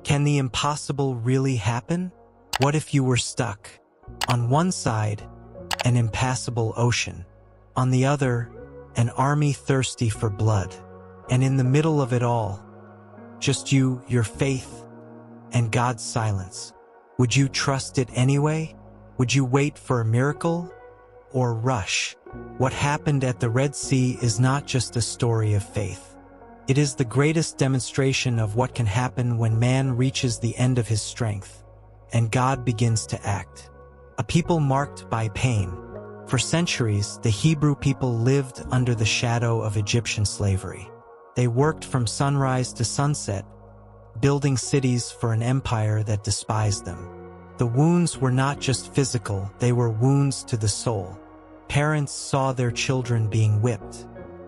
Can the impossible really happen? What if you were stuck? On one side, an impassable ocean. On the other, an army thirsty for blood. And in the middle of it all, just you, your faith, and God's silence. Would you trust it anyway? Would you wait for a miracle? Or rush? What happened at the Red Sea is not just a story of faith. It is the greatest demonstration of what can happen when man reaches the end of his strength, and God begins to act. A people marked by pain. For centuries, the Hebrew people lived under the shadow of Egyptian slavery. They worked from sunrise to sunset, building cities for an empire that despised them. The wounds were not just physical, they were wounds to the soul. Parents saw their children being whipped.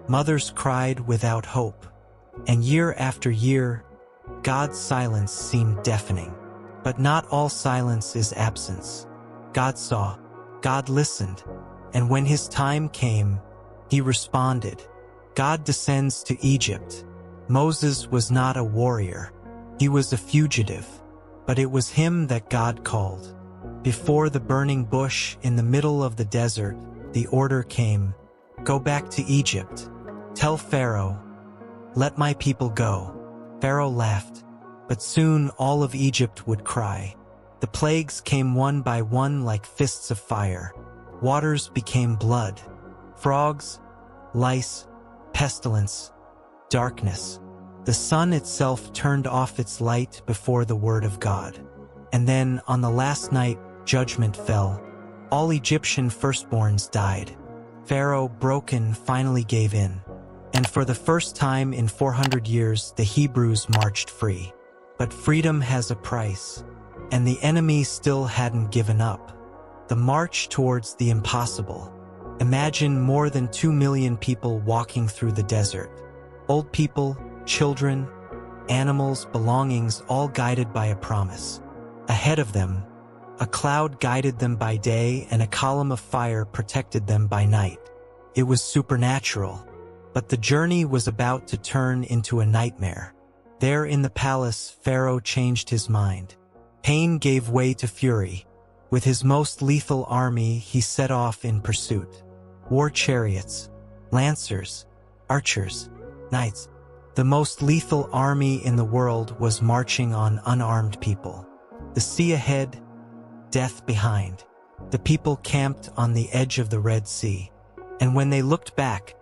Mothers cried without hope. And year after year, God's silence seemed deafening. But not all silence is absence. God saw, God listened, and when his time came, he responded. God descends to Egypt. Moses was not a warrior. He was a fugitive, but it was him that God called. Before the burning bush in the middle of the desert, the order came, "Go back to Egypt. Tell Pharaoh, let my people go." Pharaoh laughed, but soon all of Egypt would cry. The plagues came one by one like fists of fire. Waters became blood. Frogs, lice, pestilence, darkness. The sun itself turned off its light before the word of God. And then, on the last night, judgment fell. All Egyptian firstborns died. Pharaoh, broken, finally gave in. And for the first time in 400 years, the Hebrews marched free. But freedom has a price, and the enemy still hadn't given up. The march towards the impossible. Imagine more than 2 million people walking through the desert. Old people, children, animals, belongings, all guided by a promise. Ahead of them, a cloud guided them by day and a column of fire protected them by night. It was supernatural, but the journey was about to turn into a nightmare. There in the palace, Pharaoh changed his mind. Pain gave way to fury. With his most lethal army, he set off in pursuit. War chariots, lancers, archers, knights. The most lethal army in the world was marching on unarmed people. The sea ahead, death behind. The people camped on the edge of the Red Sea. And when they looked back,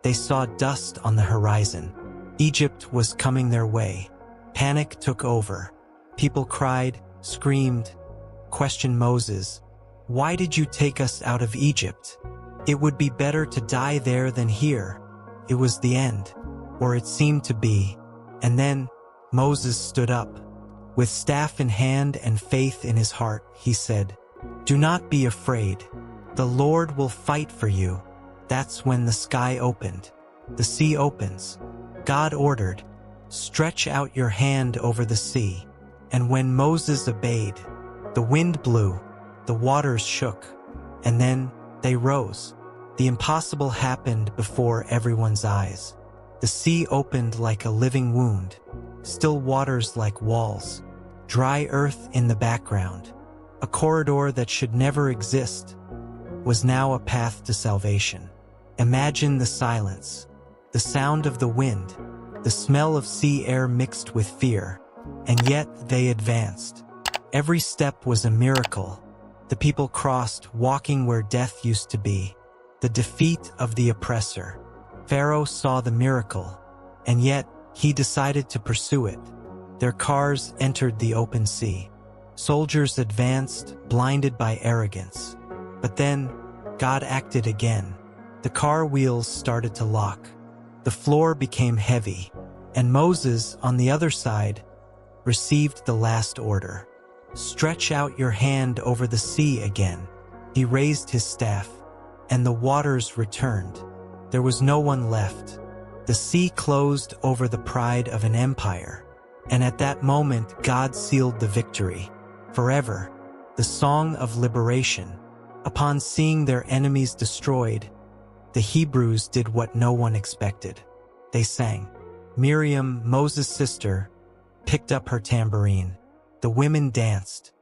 they saw dust on the horizon. Egypt was coming their way. Panic took over. People cried, screamed, questioned Moses. "Why did you take us out of Egypt? It would be better to die there than here." It was the end, or it seemed to be. And then Moses stood up. With staff in hand and faith in his heart, he said, "Do not be afraid. The Lord will fight for you." That's when the sky opened. The sea opens. God ordered, "Stretch out your hand over the sea." And when Moses obeyed, the wind blew, the waters shook, and then they rose. The impossible happened before everyone's eyes. The sea opened like a living wound, still waters like walls, dry earth in the background. A corridor that should never exist was now a path to salvation. Imagine the silence, the sound of the wind, the smell of sea air mixed with fear, and yet they advanced. Every step was a miracle. The people crossed, walking where death used to be. The defeat of the oppressor. Pharaoh saw the miracle, and yet he decided to pursue it. Their cars entered the open sea. Soldiers advanced, blinded by arrogance. But then, God acted again. The car wheels started to lock. The floor became heavy, and Moses, on the other side, received the last order. "Stretch out your hand over the sea again." He raised his staff, and the waters returned. There was no one left. The sea closed over the pride of an empire. And at that moment, God sealed the victory. Forever, the song of liberation. Upon seeing their enemies destroyed, the Hebrews did what no one expected. They sang. Miriam, Moses' sister, picked up her tambourine. The women danced,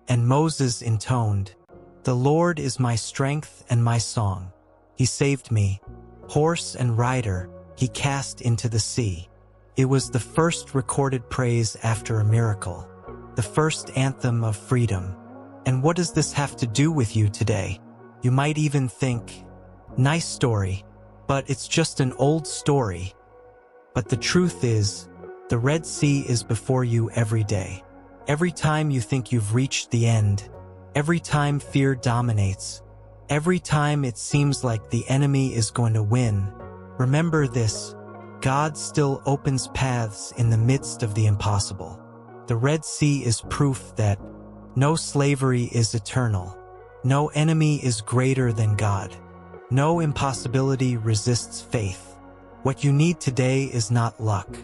and Moses intoned, "The Lord is my strength and my song. He saved me. Horse and rider he cast into the sea." It was the first recorded praise after a miracle, the first anthem of freedom. And what does this have to do with you today? You might even think, nice story, but it's just an old story. But the truth is, the Red Sea is before you every day. Every time you think you've reached the end, every time fear dominates, every time it seems like the enemy is going to win, remember this: God still opens paths in the midst of the impossible. The Red Sea is proof that no slavery is eternal, no enemy is greater than God, no impossibility resists faith. What you need today is not luck,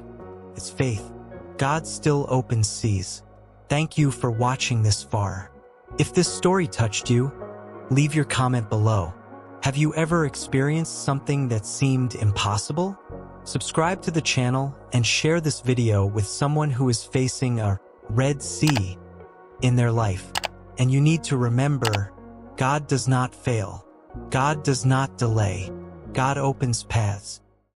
it's faith. God still opens seas. Thank you for watching this far. If this story touched you, leave your comment below. Have you ever experienced something that seemed impossible? Subscribe to the channel and share this video with someone who is facing a Red Sea in their life. And you need to remember, God does not fail. God does not delay. God opens paths.